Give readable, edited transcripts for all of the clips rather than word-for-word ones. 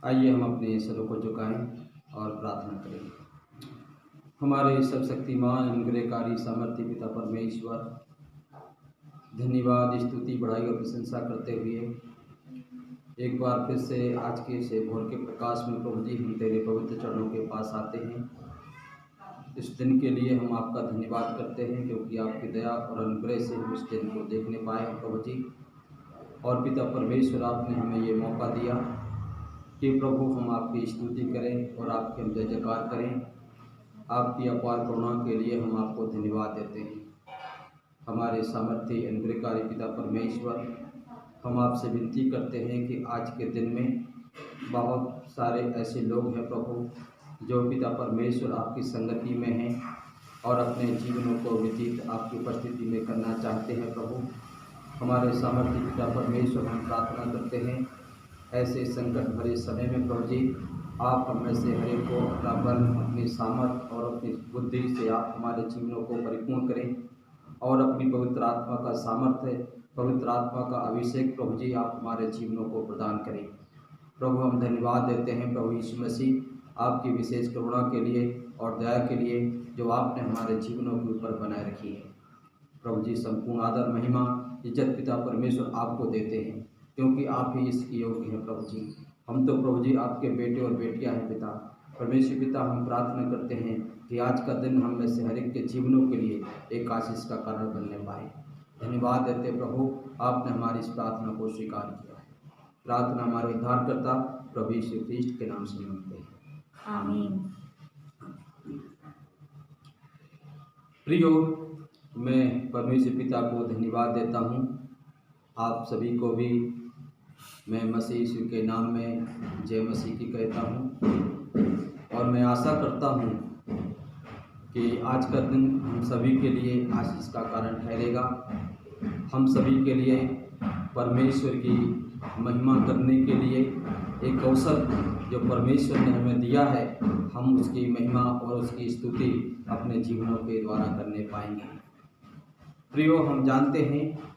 आइए हम अपने सरों को झुकाएं और प्रार्थना करें। हमारे सर्वशक्तिमान अनुग्रहकारी सामर्थ्य पिता परमेश्वर, धन्यवाद, स्तुति, बढ़ाई और प्रशंसा करते हुए एक बार फिर से आज के से भोर के प्रकाश में प्रभु जी हम तेरे पवित्र चरणों के पास आते हैं। इस दिन के लिए हम आपका धन्यवाद करते हैं क्योंकि आपकी दया और अनुग्रह से हम इस दिन को देखने पाए प्रभु जी। और पिता परमेश्वर, आपने हमें ये मौका दिया कि प्रभु हम आपकी स्तुति करें और आपके हम जय जयकार करें। आपकी अपार करुणा के लिए हम आपको धन्यवाद देते हैं। हमारे सामर्थ्य अनुग्रहकारी पिता परमेश्वर, हम आपसे विनती करते हैं कि आज के दिन में बहुत सारे ऐसे लोग हैं प्रभु जो पिता परमेश्वर आपकी संगति में हैं और अपने जीवनों को व्यतीत आपकी उपस्थिति में करना चाहते हैं प्रभु। हमारे सामर्थ्य पिता परमेश्वर, हम प्रार्थना करते हैं ऐसे संकट भरे समय में प्रभु जी आप हमें से हर एक को अपना बल, अपनी सामर्थ और अपनी बुद्धि से आप हमारे जीवनों को परिपूर्ण करें और अपनी पवित्र आत्मा का सामर्थ्य, पवित्र आत्मा का अभिषेक प्रभु जी आप हमारे जीवनों को प्रदान करें। प्रभु हम धन्यवाद देते हैं प्रभु यीशु मसीह आपकी विशेष करुणा के लिए और दया के लिए जो आपने हमारे जीवनों के ऊपर बनाए रखी है। प्रभु जी संपूर्ण आदर, महिमा, इज्जत पिता परमेश्वर आपको देते हैं क्योंकि आप ही इसकी योग्य हैं प्रभु जी। हम तो प्रभु जी आपके बेटे और बेटियां हैं पिता परमेश्वर। पिता हम प्रार्थना करते हैं कि आज का दिन हम में से हर एक के जीवनों के लिए एक आशीष का कारण बनने पाए। धन्यवाद देते प्रभु, आपने हमारी इस प्रार्थना को स्वीकार किया है। प्रार्थना हमारे उद्धारकर्ता प्रभु यीशु ख्रीष्ट के नाम से मांगते हैं, आमीन। प्रियो, मैं परमेश्वर पिता को धन्यवाद देता हूँ। आप सभी को भी मैं मसीह यीशु के नाम में जय मसीह की कहता हूँ और मैं आशा करता हूँ कि आज का दिन हम सभी के लिए आशीष का कारण ठहरेगा। हम सभी के लिए परमेश्वर की महिमा करने के लिए एक अवसर जो परमेश्वर ने हमें दिया है, हम उसकी महिमा और उसकी स्तुति अपने जीवनों के द्वारा करने पाएंगे। प्रियो, हम जानते हैं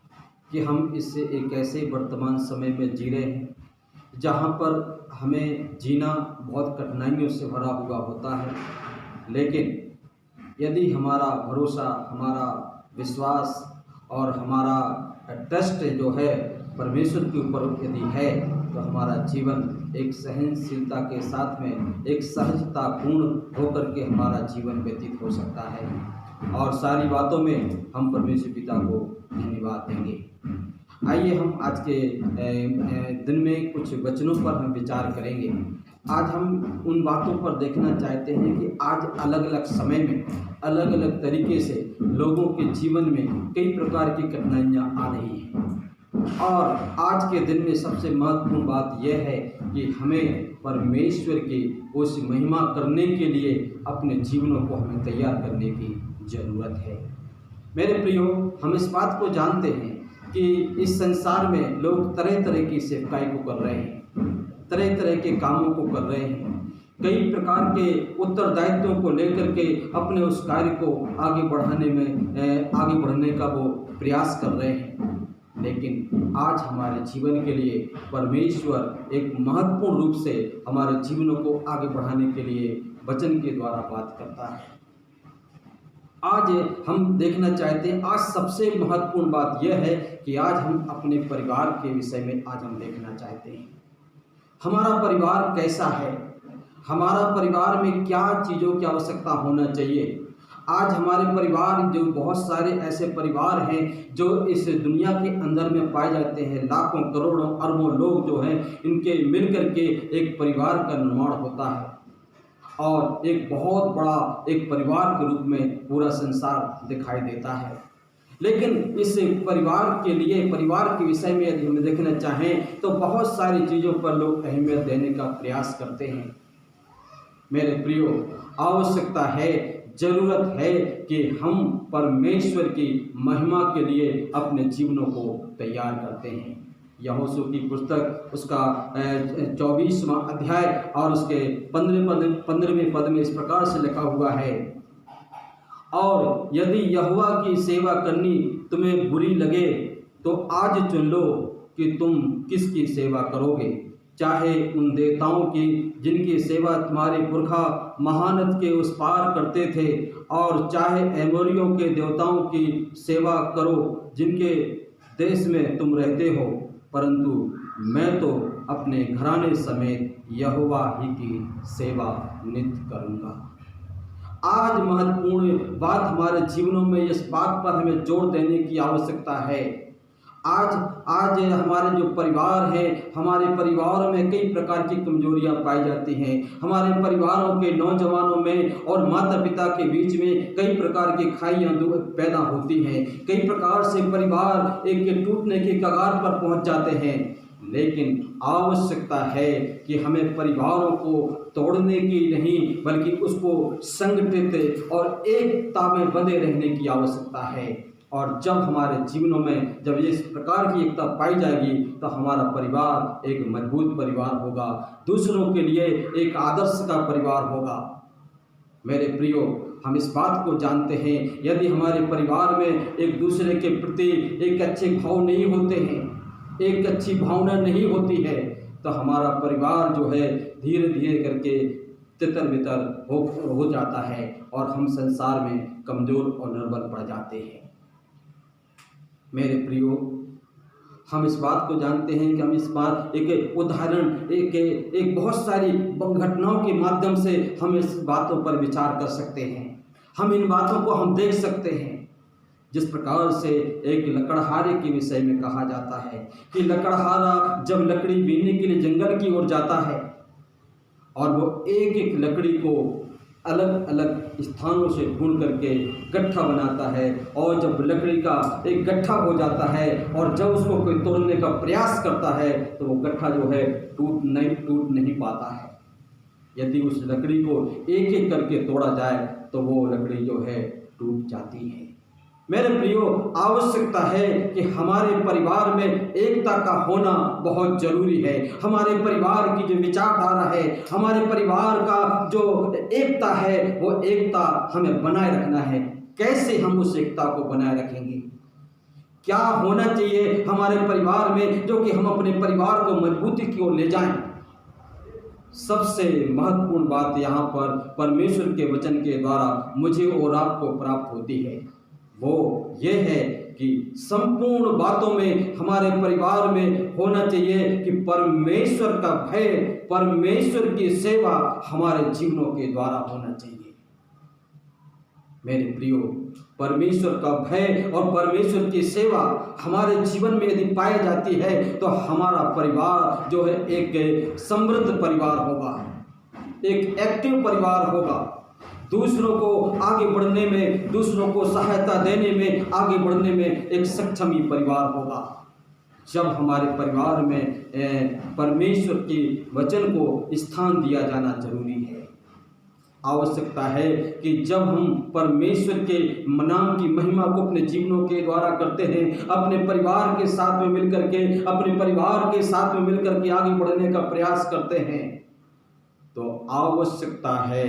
कि हम इससे एक ऐसे वर्तमान समय में जी रहे हैं जहाँ पर हमें जीना बहुत कठिनाइयों से भरा हुआ होता है, लेकिन यदि हमारा भरोसा, हमारा विश्वास और हमारा ट्रस्ट जो है परमेश्वर के ऊपर यदि है तो हमारा जीवन एक सहनशीलता के साथ में एक सहजता पूर्ण होकर के हमारा जीवन व्यतीत हो सकता है और सारी बातों में हम परमेश्वर पिता को धन्यवाद देंगे। आइए हम आज के दिन में कुछ वचनों पर हम विचार करेंगे। आज हम उन बातों पर देखना चाहते हैं कि आज अलग अलग समय में अलग अलग तरीके से लोगों के जीवन में कई प्रकार की कठिनाइयाँ आ रही हैं और आज के दिन में सबसे महत्वपूर्ण बात यह है कि हमें परमेश्वर की उस महिमा करने के लिए अपने जीवनों को हमें तैयार करने की ज़रूरत है। मेरे प्रियो, हम इस बात को जानते हैं कि इस संसार में लोग तरह तरह की सेवकाई को कर रहे हैं, तरह तरह के कामों को कर रहे हैं, कई प्रकार के उत्तरदायित्वों को लेकर के अपने उस कार्य को आगे बढ़ने का वो प्रयास कर रहे हैं। लेकिन आज हमारे जीवन के लिए परमेश्वर एक महत्वपूर्ण रूप से हमारे जीवनों को आगे बढ़ाने के लिए वचन के द्वारा बात करता है। आज हम देखना चाहते हैं, आज सबसे महत्वपूर्ण बात यह है कि आज हम अपने परिवार के विषय में आज हम देखना चाहते हैं। हमारा परिवार कैसा है, हमारा परिवार में क्या चीज़ों की आवश्यकता होना चाहिए। आज हमारे परिवार जो बहुत सारे ऐसे परिवार हैं जो इस दुनिया के अंदर में पाए जाते हैं, लाखों करोड़ों अरबों लोग जो हैं इनके मिलकर के एक परिवार का निर्माण होता है और एक बहुत बड़ा एक परिवार के रूप में पूरा संसार दिखाई देता है। लेकिन इस परिवार के लिए, परिवार के विषय में यदि हम देखना चाहें तो बहुत सारी चीज़ों पर लोग अहमियत देने का प्रयास करते हैं। मेरे प्रियो, आवश्यकता है, ज़रूरत है कि हम परमेश्वर की महिमा के लिए अपने जीवनों को तैयार करते हैं। यहोशू की पुस्तक उसका 24वां अध्याय और उसके 15वें पद में इस प्रकार से लिखा हुआ है, और यदि यहोवा की सेवा करनी तुम्हें बुरी लगे तो आज चुन लो कि तुम किसकी सेवा करोगे। चाहे उन देवताओं की जिनकी सेवा तुम्हारे पुरखा महानद के उस पार करते थे, और चाहे एमोरियों के देवताओं की सेवा करो जिनके देश में तुम रहते हो, परंतु मैं तो अपने घराने समेत यहोवा ही की सेवा नित्य करूँगा। आज महत्वपूर्ण बात हमारे जीवनों में इस बात पर हमें जोर देने की आवश्यकता है। आज हमारे जो परिवार हैं, हमारे परिवारों में कई प्रकार की कमजोरियां पाई जाती हैं। हमारे परिवारों के नौजवानों में और माता पिता के बीच में कई प्रकार की खाइयां पैदा होती हैं। कई प्रकार से परिवार एक के टूटने के कगार पर पहुंच जाते हैं। लेकिन आवश्यकता है कि हमें परिवारों को तोड़ने की नहीं, बल्कि उसको संगठित और एकता में बंधे रहने की आवश्यकता है। और जब हमारे जीवनों में जब इस प्रकार की एकता पाई जाएगी तो हमारा परिवार एक मजबूत परिवार होगा, दूसरों के लिए एक आदर्श का परिवार होगा। मेरे प्रियो, हम इस बात को जानते हैं, यदि हमारे परिवार में एक दूसरे के प्रति एक अच्छे भाव नहीं होते हैं, एक अच्छी भावना नहीं होती है, तो हमारा परिवार जो है धीरे धीरे करके तितर बितर हो जाता है और हम संसार में कमज़ोर और निर्बल पड़ जाते हैं। मेरे प्रियो, हम इस बात को जानते हैं कि हम इस बात एक उदाहरण एक बहुत सारी घटनाओं के माध्यम से हम इस बातों पर विचार कर सकते हैं। हम इन बातों को हम देख सकते हैं। जिस प्रकार से एक लकड़हारे के विषय में कहा जाता है कि लकड़हारा जब लकड़ी बीनने के लिए जंगल की ओर जाता है और वो एक एक लकड़ी को अलग अलग स्थानों से ढूंढ करके गट्ठा बनाता है, और जब लकड़ी का एक गट्ठा हो जाता है और जब उसको कोई तोड़ने का प्रयास करता है तो वो गट्ठा जो है टूट नहीं पाता है। यदि उस लकड़ी को एक एक करके तोड़ा जाए तो वो लकड़ी जो है टूट जाती है। मेरे प्रियो, आवश्यकता है कि हमारे परिवार में एकता का होना बहुत जरूरी है। हमारे परिवार की जो विचारधारा है, हमारे परिवार का जो एकता है, वो एकता हमें बनाए रखना है। कैसे हम उस एकता को बनाए रखेंगे? क्या होना चाहिए हमारे परिवार में जो कि हम अपने परिवार को मजबूती की ओर ले जाएं? सबसे महत्वपूर्ण बात यहाँ पर परमेश्वर के वचन के द्वारा मुझे और आपको प्राप्त होती है, वो ये है कि संपूर्ण बातों में हमारे परिवार में होना चाहिए कि परमेश्वर का भय, परमेश्वर की सेवा हमारे जीवनों के द्वारा होना चाहिए। मेरे प्रियो, परमेश्वर का भय और परमेश्वर की सेवा हमारे जीवन में यदि पाई जाती है तो हमारा परिवार जो है एक समृद्ध परिवार होगा, एक एक्टिव परिवार होगा। दूसरों को आगे बढ़ने में, दूसरों को सहायता देने में, आगे बढ़ने में एक सक्षमी परिवार होगा। जब हमारे परिवार में परमेश्वर के वचन को स्थान दिया जाना जरूरी है। आवश्यकता है कि जब हम परमेश्वर के नाम की महिमा को अपने जीवनों के द्वारा करते हैं, अपने परिवार के साथ में मिलकर के, अपने परिवार के साथ में मिलकर के आगे बढ़ने का प्रयास करते हैं, तो आवश्यकता है,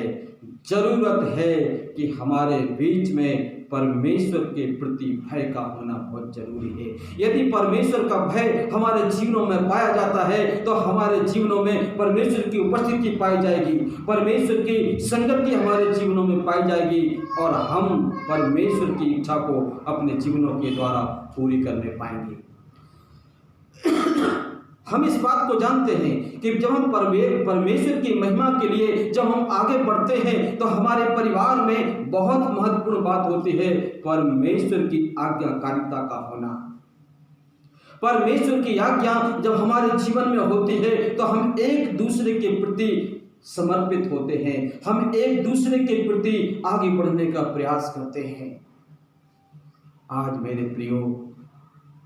जरूरत है कि हमारे बीच में परमेश्वर के प्रति भय का होना बहुत जरूरी है। यदि परमेश्वर का भय हमारे जीवनों में पाया जाता है तो हमारे जीवनों में परमेश्वर की उपस्थिति पाई जाएगी, परमेश्वर की संगति हमारे जीवनों में पाई जाएगी और हम परमेश्वर की इच्छा को अपने जीवनों के द्वारा पूरी करने पाएंगे। हम इस बात को जानते हैं कि जब हम परमेश्वर की महिमा के लिए जब हम आगे बढ़ते हैं तो हमारे परिवार में बहुत महत्वपूर्ण बात होती है परमेश्वर की आज्ञाकारिता का होना। परमेश्वर की आज्ञा जब हमारे जीवन में होती है तो हम एक दूसरे के प्रति समर्पित होते हैं, हम एक दूसरे के प्रति आगे बढ़ने का प्रयास करते हैं। आज मेरे प्रियो,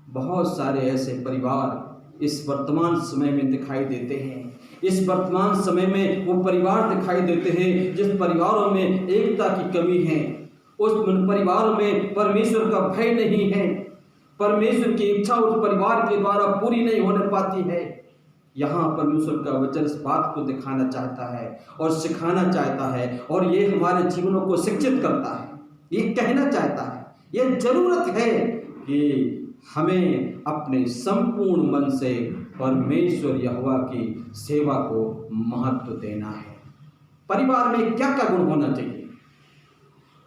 बहुत सारे ऐसे परिवार इस वर्तमान समय में दिखाई देते हैं। इस वर्तमान समय में वो परिवार दिखाई देते हैं जिस परिवारों में एकता की कमी है, उस परिवारों में परमेश्वर का भय नहीं है, परमेश्वर की इच्छा उस परिवार के द्वारा पूरी नहीं होने पाती है। यहाँ परमेश्वर का वचन इस बात को दिखाना चाहता है और सिखाना चाहता है और ये हमारे जीवनों को शिक्षित करता है, ये कहना चाहता है, ये जरूरत है कि हमें अपने संपूर्ण मन से परमेश्वर यहोवा की सेवा को महत्व देना है। परिवार में क्या क्या गुण होना चाहिए,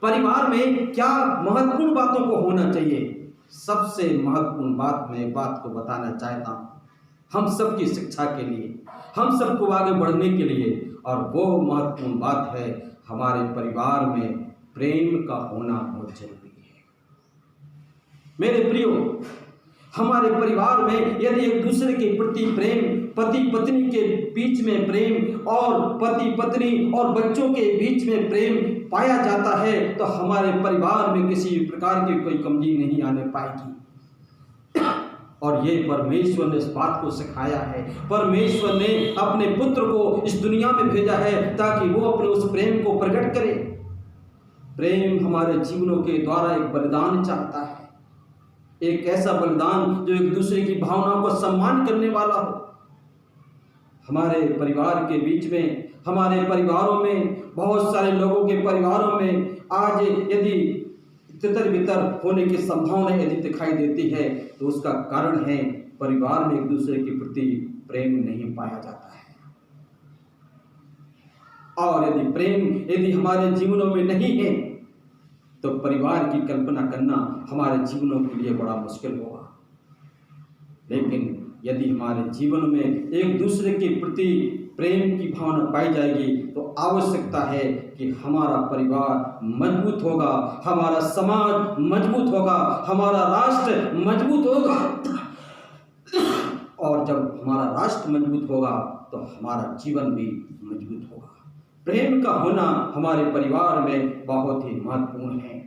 परिवार में क्या महत्वपूर्ण बातों को होना चाहिए। सबसे महत्वपूर्ण बात मैं बात को बताना चाहता हूँ, हम सबकी शिक्षा के लिए, हम सबको आगे बढ़ने के लिए, और वो महत्वपूर्ण बात है हमारे परिवार में प्रेम का होना बहुत जरूरी है। मेरे प्रियो, हमारे परिवार में यदि एक दूसरे के प्रति प्रेम, पति पत्नी के बीच में प्रेम और पति पत्नी और बच्चों के बीच में प्रेम पाया जाता है तो हमारे परिवार में किसी प्रकार की कोई कमजोरी नहीं आने पाएगी। और ये परमेश्वर ने इस बात को सिखाया है। परमेश्वर ने अपने पुत्र को इस दुनिया में भेजा है ताकि वो अपने उस प्रेम को प्रकट करे। प्रेम हमारे जीवनों के द्वारा एक बलिदान चाहता है, एक ऐसा बलिदान जो एक दूसरे की भावनाओं का सम्मान करने वाला हो। हमारे परिवार के बीच में, हमारे परिवारों में, बहुत सारे लोगों के परिवारों में आज यदि तितर बितर होने की संभावना यदि दिखाई देती है तो उसका कारण है परिवार में एक दूसरे के प्रति प्रेम नहीं पाया जाता है। और यदि प्रेम यदि हमारे जीवनों में नहीं है तो परिवार की कल्पना करना हमारे जीवनों के लिए बड़ा मुश्किल होगा। लेकिन यदि हमारे जीवन में एक दूसरे के प्रति प्रेम की भावना पाई जाएगी तो आवश्यकता है कि हमारा परिवार मजबूत होगा, हमारा समाज मजबूत होगा, हमारा राष्ट्र मजबूत होगा। और जब हमारा राष्ट्र मजबूत होगा तो हमारा जीवन भी मजबूत होगा। प्रेम का होना हमारे परिवार में बहुत ही महत्वपूर्ण है।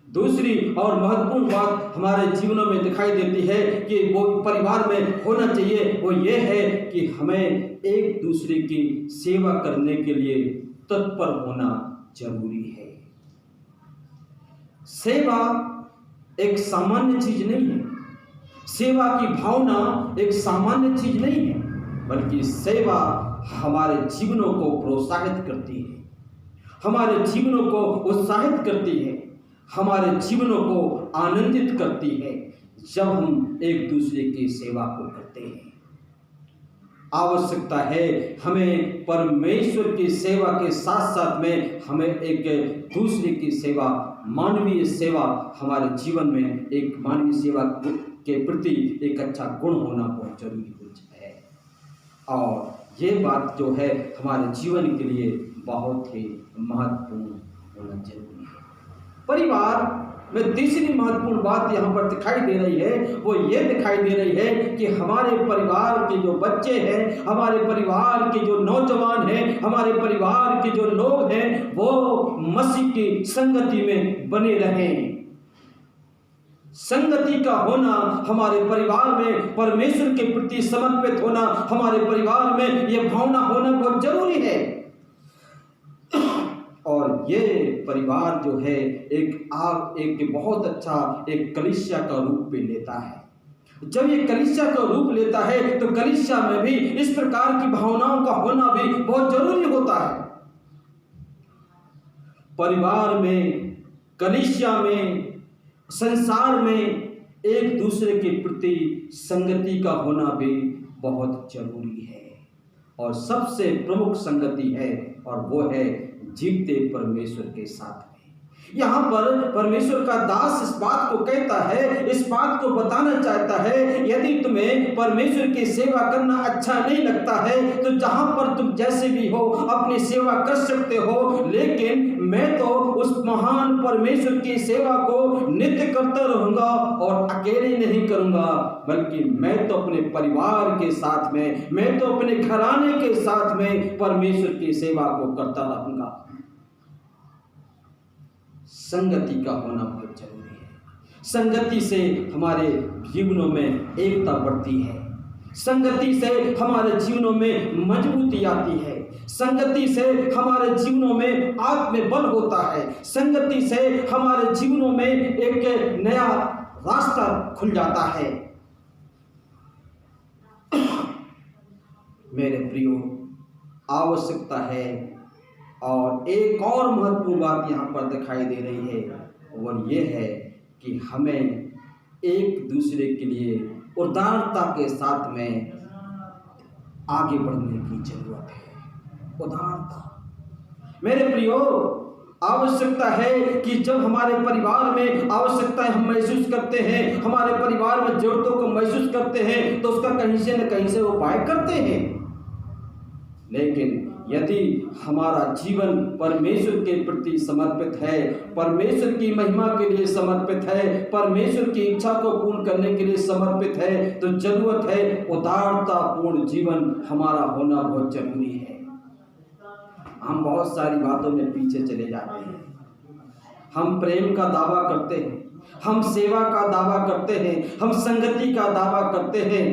दूसरी और महत्वपूर्ण बात हमारे जीवनों में दिखाई देती है कि वो परिवार में होना चाहिए, वो ये है कि हमें एक दूसरे की सेवा करने के लिए तत्पर होना जरूरी है। सेवा एक सामान्य चीज नहीं है, सेवा की भावना एक सामान्य चीज नहीं है, बल्कि सेवा हमारे जीवनों को प्रोत्साहित करती है, हमारे जीवनों को उत्साहित करती है, हमारे जीवनों को आनंदित करती है जब हम एक दूसरे की सेवा को करते हैं। आवश्यकता है हमें परमेश्वर की सेवा के साथ साथ में हमें एक दूसरे की सेवा, मानवीय सेवा हमारे जीवन में एक मानवीय सेवा के प्रति एक अच्छा गुण होना बहुत जरूरी है। और ये बात जो है हमारे जीवन के लिए बहुत ही महत्वपूर्ण होना जरूरी है। परिवार में तीसरी महत्वपूर्ण बात यहाँ पर दिखाई दे रही है, वो ये दिखाई दे रही है कि हमारे परिवार के जो बच्चे हैं, हमारे परिवार के जो नौजवान हैं, हमारे परिवार के जो लोग हैं, वो मसीह की संगति में बने रहें। संगति का होना, हमारे परिवार में परमेश्वर के प्रति समर्पित होना, हमारे परिवार में यह भावना होना बहुत जरूरी है। और ये परिवार जो है एक बहुत अच्छा एक कलीसिया का रूप भी लेता है। जब ये कलीसिया का रूप लेता है तो कलीसिया में भी इस प्रकार की भावनाओं का होना भी बहुत जरूरी होता है। परिवार में, कलीसिया में, संसार में एक दूसरे के प्रति संगति का होना भी बहुत जरूरी है। और सबसे प्रमुख संगति है और वो है जीवते परमेश्वर के साथ में। यहाँ पर परमेश्वर का दास इस बात को कहता है, इस बात को बताना चाहता है, यदि तुम्हें परमेश्वर की सेवा करना अच्छा नहीं लगता है तो जहां पर तुम जैसे भी हो अपनी सेवा कर सकते हो, लेकिन मैं तो उस महान परमेश्वर की सेवा को नित्य करता रहूंगा और अकेले नहीं करूंगा, बल्कि मैं तो अपने परिवार के साथ में, मैं तो अपने घराने के साथ में परमेश्वर की सेवा को करता रहूंगा। संगति का होना बहुत जरूरी है। संगति से हमारे जीवनों में एकता बढ़ती है, संगति से हमारे जीवनों में मजबूती आती है, संगति से हमारे जीवनों में आत्मबल होता है, संगति से हमारे जीवनों में एक नया रास्ता खुल जाता है। मेरे प्रियो, आवश्यकता है और एक और महत्वपूर्ण बात यहाँ पर दिखाई दे रही है, वो ये है कि हमें एक दूसरे के लिए उदारता के साथ में आगे बढ़ने की जरूरत है। उदारता मेरे प्रियो, आवश्यकता है कि जब हमारे परिवार में आवश्यकताएं हम महसूस करते हैं, हमारे परिवार में जरूरतों को महसूस करते हैं, तो उसका कहीं से न कहीं से उपाय करते हैं। लेकिन यदि हमारा जीवन परमेश्वर के प्रति समर्पित है, परमेश्वर की महिमा के लिए समर्पित है, परमेश्वर की इच्छा को पूर्ण करने के लिए समर्पित है, तो जरूरत है उदारता पूर्ण जीवन हमारा होना बहुत जरूरी है। हम बहुत सारी बातों में पीछे चले जाते हैं। हम प्रेम का दावा करते हैं, हम सेवा का दावा करते हैं, हम संगति का दावा करते हैं,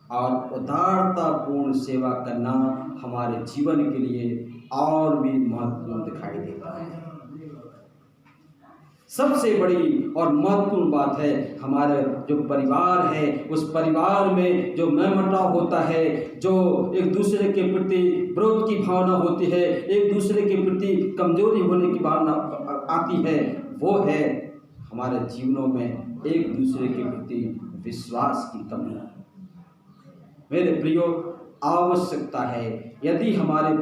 और उदारता पूर्ण सेवा करना हमारे जीवन के लिए और भी महत्वपूर्ण दिखाई देता है। सबसे बड़ी और महत्वपूर्ण बात है, हमारे जो परिवार है, उस परिवार में जो मनमुटाव होता है, जो एक दूसरे के प्रति विरोध की भावना होती है, एक दूसरे के प्रति कमजोरी होने की भावना आती है, वो है हमारे जीवनों में एक दूसरे के प्रति विश्वास की कमी। मेरे प्रियो, आवश्यकता है यदि हमारे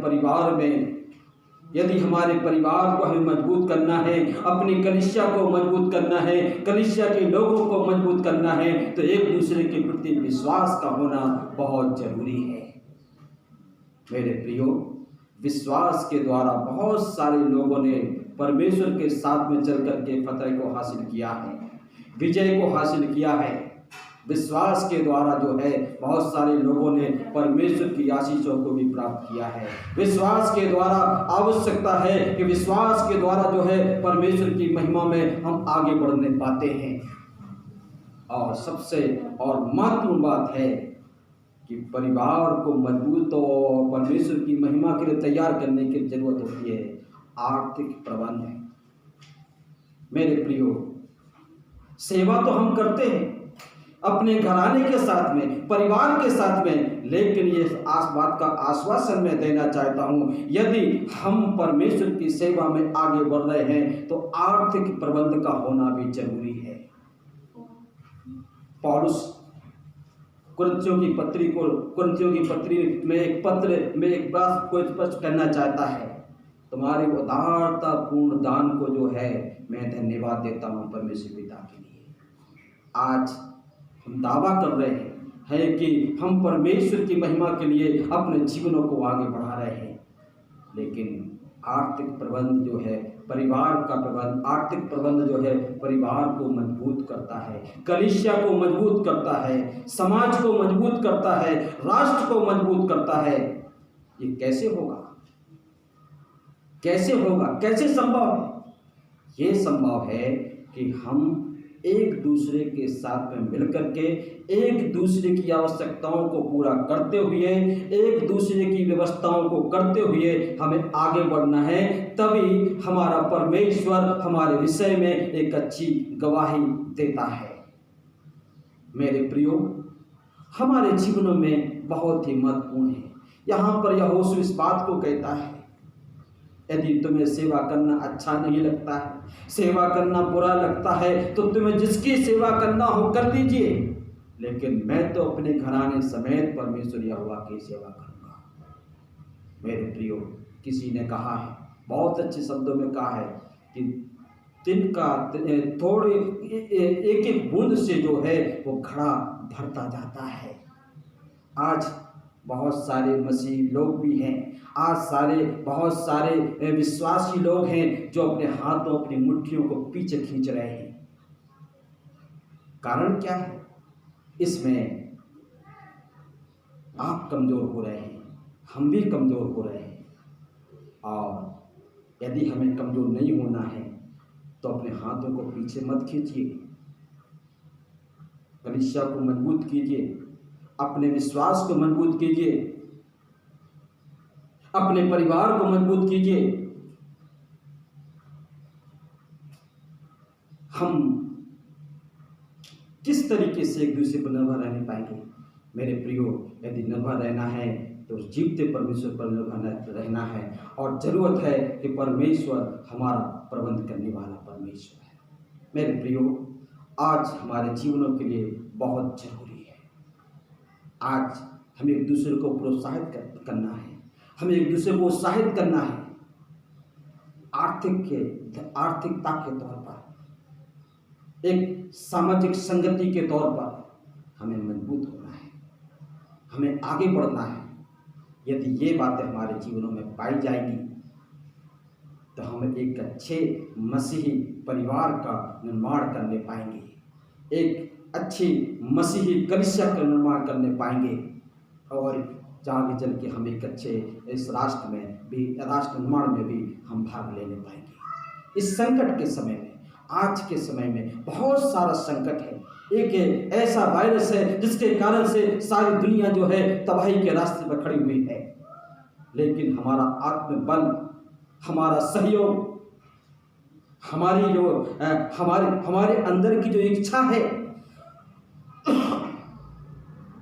परिवार को हमें मजबूत करना है, अपनी कलीसिया को मजबूत करना है, कलीसिया के लोगों को मजबूत करना है, तो एक दूसरे के प्रति विश्वास का होना बहुत जरूरी है। मेरे प्रियो, विश्वास के द्वारा बहुत सारे लोगों ने परमेश्वर के साथ में चल करके फतह को हासिल किया है, विजय को हासिल किया है। विश्वास के द्वारा जो है बहुत सारे लोगों ने परमेश्वर की आशीषों को भी प्राप्त किया है। विश्वास के द्वारा आवश्यकता है कि विश्वास के द्वारा जो है परमेश्वर की महिमा में हम आगे बढ़ने पाते हैं। और सबसे और महत्वपूर्ण बात है कि परिवार को मजबूत और परमेश्वर की महिमा के लिए तैयार करने की जरूरत होती है आर्थिक प्रबंध। मेरे प्रियो, सेवा तो हम करते हैं अपने घराने के साथ में, परिवार के साथ में, लेकिन ये बात का आश्वासन मैं देना चाहता हूँ, यदि हम परमेश्वर की सेवा में आगे बढ़ रहे हैं तो आर्थिक प्रबंध का होना भी जरूरी है। पौलुस कुरिन्थियों की पत्री में एक बात को स्पष्ट करना चाहता है, तुम्हारे उदारता पूर्ण दान को जो है मैं धन्यवाद देता हूँ परमेश्वर पिता के लिए। आज हम दावा कर रहे हैं कि हम परमेश्वर की महिमा के लिए अपने जीवनों को आगे बढ़ा रहे हैं, लेकिन आर्थिक प्रबंध जो है आर्थिक प्रबंध जो है परिवार को मजबूत करता है, कलीसिया को मजबूत करता है, समाज को मजबूत करता है, राष्ट्र को मजबूत करता है। ये कैसे होगा? कैसे संभव है? ये संभव है कि हम एक दूसरे के साथ में मिलकर के एक दूसरे की आवश्यकताओं को पूरा करते हुए, एक दूसरे की व्यवस्थाओं को करते हुए हमें आगे बढ़ना है। तभी हमारा परमेश्वर हमारे विषय में एक अच्छी गवाही देता है। मेरे प्रियो, हमारे जीवनों में बहुत ही महत्वपूर्ण है। यहाँ पर यहोशू इस बात को कहता है, यदि तुम्हें सेवा करना अच्छा नहीं लगता है, सेवा करना बुरा लगता है, तो तुम्हें जिसकी सेवा करना हो कर लीजिए, लेकिन मैं तो अपने घराने समेत परमेश्वर यहोवा की सेवा करूंगा। मेरे प्रियो, किसी ने कहा है, बहुत अच्छे शब्दों में कहा है कि तिनका थोड़े एक एक बूंद से जो है वो घड़ा भरता जाता है। आज बहुत सारे मसीही लोग भी हैं, आज बहुत सारे विश्वासी लोग हैं जो अपने हाथों, अपनी मुट्ठियों को पीछे खींच रहे हैं। कारण क्या है? इसमें आप कमज़ोर हो रहे हैं, हम भी कमज़ोर हो रहे हैं। और यदि हमें कमज़ोर नहीं होना है तो अपने हाथों को पीछे मत खींचिए, कलीसिया को मजबूत कीजिए, अपने विश्वास को मजबूत कीजिए, अपने परिवार को मजबूत कीजिए। हम किस तरीके से एक दूसरे पर निर्भर रहने पाएंगे? मेरे प्रियो, यदि निर्भर रहना है तो जीवते परमेश्वर पर निर्भर रहना है, और जरूरत है कि परमेश्वर हमारा प्रबंध करने वाला परमेश्वर है। मेरे प्रियो, आज हमारे जीवनों के लिए बहुत जरूरी है। आज हमें एक दूसरे को प्रोत्साहित करना है, हमें एक दूसरे को उत्साहित करना है। आर्थिकता के तौर पर, एक सामाजिक संगति के तौर पर हमें मजबूत होना है, हमें आगे बढ़ना है। यदि ये बातें हमारे जीवनों में पाई जाएंगी तो हम एक अच्छे मसीही परिवार का निर्माण करने पाएंगे, एक अच्छी मसीही कलीसिया का निर्माण करने पाएंगे और आगे चल के हम एक अच्छे इस राष्ट्र निर्माण में भी हम भाग लेने पाएंगे। इस संकट के समय में, आज के समय में बहुत सारा संकट है। एक ऐसा वायरस है जिसके कारण से सारी दुनिया जो है तबाही के रास्ते पर खड़ी हुई है, लेकिन हमारा आत्मबल, हमारा सहयोग, हमारे अंदर की जो इच्छा है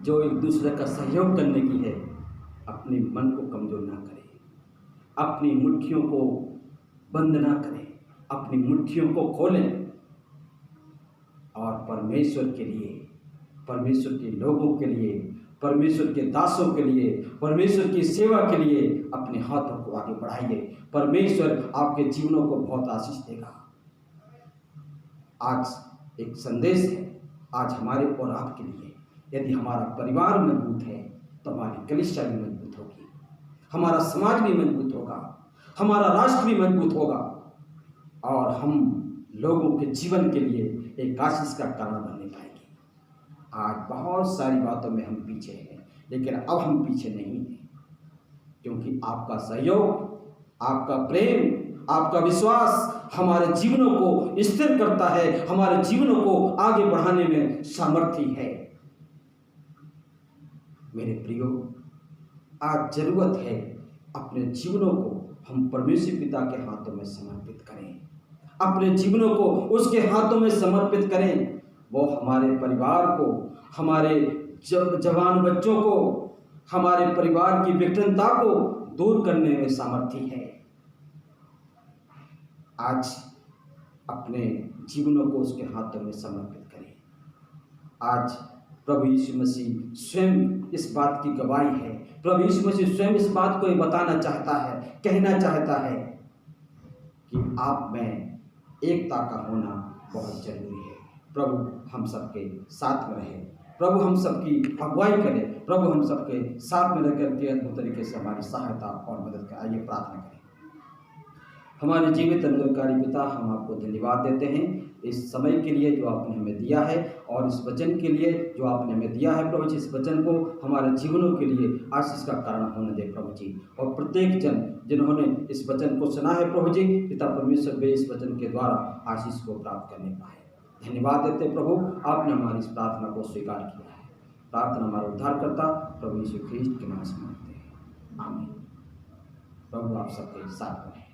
जो एक दूसरे का सहयोग करने की है, अपने मन को कमजोर ना करें, अपनी मुट्ठियों को बंद ना करें, अपनी मुट्ठियों को खोलें और परमेश्वर के लिए, परमेश्वर के लोगों के लिए, परमेश्वर के दासों के लिए, परमेश्वर की सेवा के लिए अपने हाथों को आगे बढ़ाइए। परमेश्वर आपके जीवनों को बहुत आशीष देगा। आज एक संदेश है, आज हमारे और आपके लिए। यदि हमारा परिवार मजबूत है तो हमारी कलीसिया भी मजबूत होगी, हमारा समाज भी मजबूत होगा, हमारा राष्ट्र भी मजबूत होगा और हम लोगों के जीवन के लिए एक आशीष का कारण बनने पाएंगे। आज बहुत सारी बातों में हम पीछे हैं, लेकिन अब हम पीछे नहीं हैं, क्योंकि आपका सहयोग, आपका प्रेम, आपका विश्वास हमारे जीवनों को स्थिर करता है, हमारे जीवनों को आगे बढ़ाने में सामर्थ्य है। मेरे प्रियो, आज जरूरत है अपने जीवनों को हम परमेश्वर पिता के हाथों में समर्पित करें, अपने जीवनों को उसके हाथों में समर्पित करें। वो हमारे परिवार को, हमारे जवान बच्चों को, हमारे परिवार की विघटनता को दूर करने में सामर्थ्य है। आज अपने जीवनों को उसके हाथों में समर्पित करें। आज प्रभु यीशु मसीह स्वयं इस बात की गवाही है, प्रभु यीशु मसीह स्वयं इस बात को बताना चाहता है, कहना चाहता है कि आप में एकता का होना बहुत जरूरी है। प्रभु हम सबके साथ में रहे, प्रभु हम सबकी अगुवाई करे, प्रभु हम सबके साथ में रहकर के अद्भुत तरीके से हमारी सहायता और मदद करें। आइए प्रार्थना करें। हमारे जीवित अनुग्रहकारी पिता, हम आपको धन्यवाद देते हैं इस समय के लिए जो आपने हमें दिया है और इस वचन के लिए जो आपने हमें दिया है। प्रभु जी, इस वचन को हमारे जीवनों के लिए आशीष का कारण होने दे प्रभु जी, और प्रत्येक जन जिन्होंने इस वचन को सुना है प्रभु जी, पिता परमेश्वर वे इस वचन के द्वारा आशीष को प्राप्त करने पाए। धन्यवाद देते प्रभु, आपने हमारी इस प्रार्थना को स्वीकार किया है। प्रार्थना हमारा उद्धारकर्ता प्रभु यीशु ख्रीष्ट के नाम से मांगते हैं, आमीन। प्रभु आप सबके साथ में।